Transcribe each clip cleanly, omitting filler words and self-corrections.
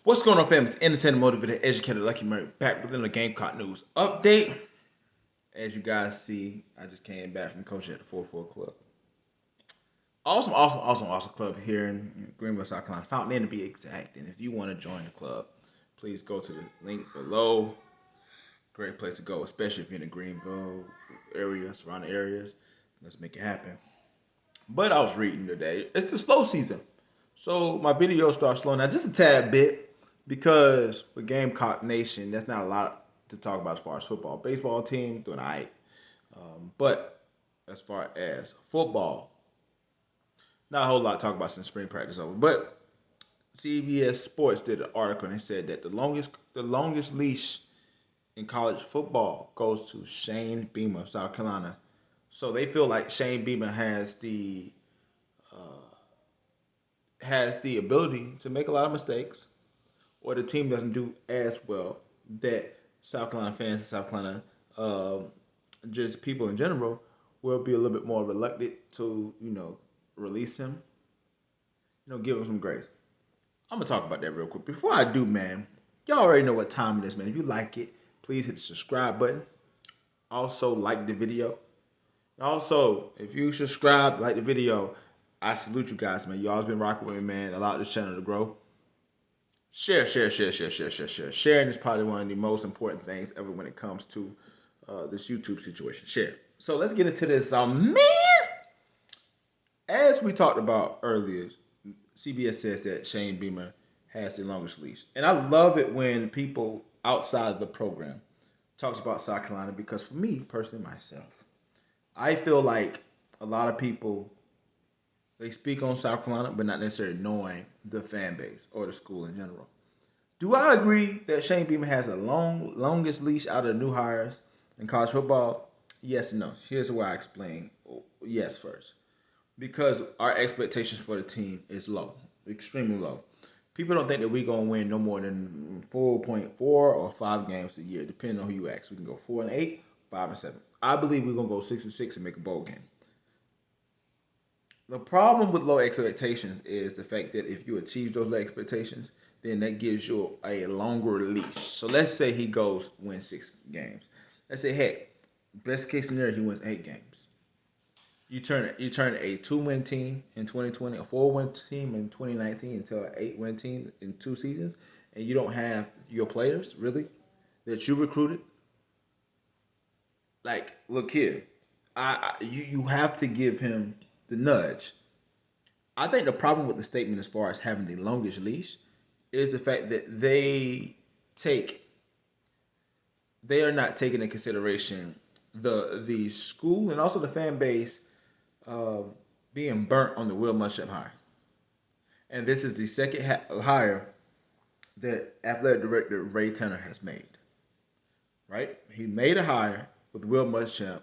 What's going on, fam? It's entertainer, motivated, educated, Lucky Murray back with another Gamecock news update. As you guys see, I just came back from coaching at the 4-4 Club. Awesome club here in Greenville, South Carolina. Fountain Inn to be exact. And if you want to join the club, please go to the link below. Great place to go, especially if you're in the Greenville area, surrounding areas. Let's make it happen. But I was reading today. It's the slow season. So my video starts slowing down just a tad bit because with Gamecock Nation, that's not a lot to talk about as far as football. Baseball team doing all right. But as far as football, not a whole lot to talk about since spring practice over. But CBS Sports did an article and they said that the longest leash in college football goes to Shane Beamer of South Carolina. So they feel like Shane Beamer has the ability to make a lot of mistakes, or the team doesn't do as well, that South Carolina fans and South Carolina, just people in general, will be a little bit more reluctant to, release him, give him some grace. I'm gonna talk about that real quick. Before I do, man, y'all already know what time it is, man. If you like it, please hit the subscribe button. Also, like the video. Also, if you subscribe, like the video, I salute you guys, man. Y'all's been rocking with me, man. Allow this channel to grow. Share. Sharing is probably one of the most important things ever when it comes to this YouTube situation. Share. So let's get into this. Man, as we talked about earlier, CBS says that Shane Beamer has the longest leash. And I love it when people outside the program talks about South Carolina, because for me, personally, myself, I feel like a lot of people, they speak on South Carolina, but not necessarily knowing the fan base or the school in general. Do I agree that Shane Beamer has the longest leash out of the new hires in college football? Yes and no. Here's why I explain. Yes, first. Because our expectations for the team is low, extremely low. People don't think that we're going to win no more than 4.4 or 5 games a year, depending on who you ask. We can go 4-8, 5-7. I believe we're going to go 6-6 and make a bowl game. The problem with low expectations is the fact that if you achieve those low expectations, then that gives you a longer leash. So let's say he wins 6 games. Let's say, heck, best case scenario, he wins 8 games. You turn a 2-win team in 2020, a 4-win team in 2019, into an 8-win team in 2 seasons, and you don't have your players really that you recruited. Like, look here, you have to give him the nudge. I think the problem with the statement as far as having the longest leash is the fact that take they are not taking into consideration the school and also the fan base uh, being burnt on the Will Muschamp hire. And this is the second hire that athletic director Ray Tanner has made. Right? He made a hire with Will Muschamp.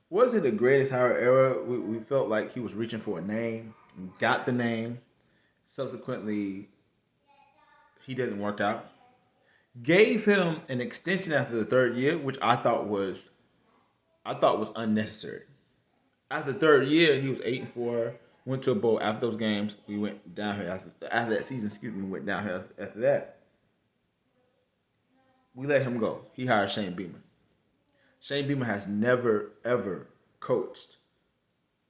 Was it the greatest hire ever? We felt like he was reaching for a name, got the name. Subsequently, he didn't work out. Gave him an extension after the 3rd year, which I thought was unnecessary. After the 3rd year, he was 8-4. Went to a bowl. After those games, we went downhill. After that season, we went downhill. After that, we let him go. He hired Shane Beamer. Shane Beamer has never ever coached,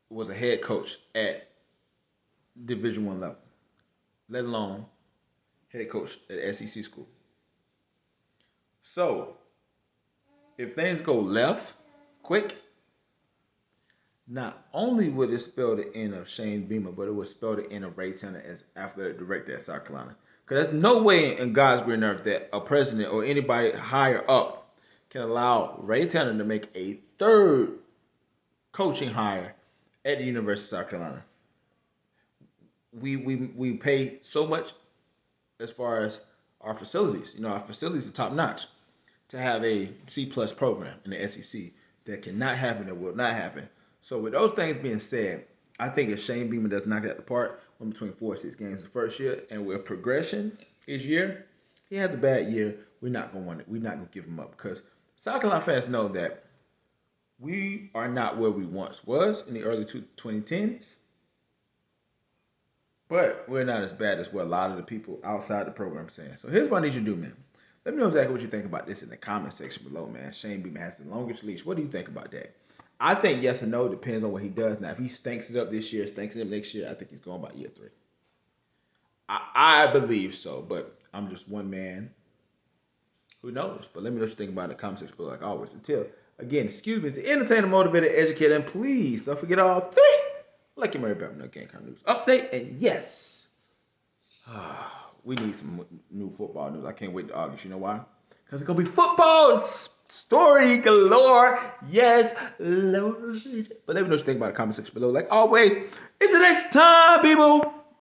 was a head coach at Division I level, let alone head coach at SEC school. So if things go left quick, not only would it spell the end of Shane Beamer, but it would spell the end of Ray Tanner as athletic director at South Carolina. Because there's no way in God's green earth that a president or anybody higher up can allow Ray Tanner to make a third coaching hire at the University of South Carolina. We pay so much as far as our facilities. Our facilities are top notch. To have a C+ program in the SEC, that cannot happen, that will not happen. So with those things being said, I think if Shane Beamer does knock it out the park, went between 4 or 6 games the first year, and with progression each year, he has a bad year, we're not gonna want it. We're not gonna give him up, because South Carolina fans know that we are not where we once was in the early 2010s. But we're not as bad as what a lot of the people outside the program are saying. So here's what I need you to do, man. Let me know exactly what you think about this in the comment section below, man. Shane Beamer has the longest leash. What do you think about that? I think yes or no depends on what he does. Now, if he stinks it up this year, stinks it up next year, I think he's going by year 3. I believe so, but I'm just one man. Who knows? But let me know what you think about it in the comment section below, like always. Until, again, excuse me, it's the entertainer, motivator, educator, and please don't forget all 3. Like your Mary Batman Gamecock news update, and yes, we need some new football news. I can't wait to August. You know why? Because it's going to be football story galore. Yes, Lord. But let me know what you think about it in the comment section below. Like always, until next time, people.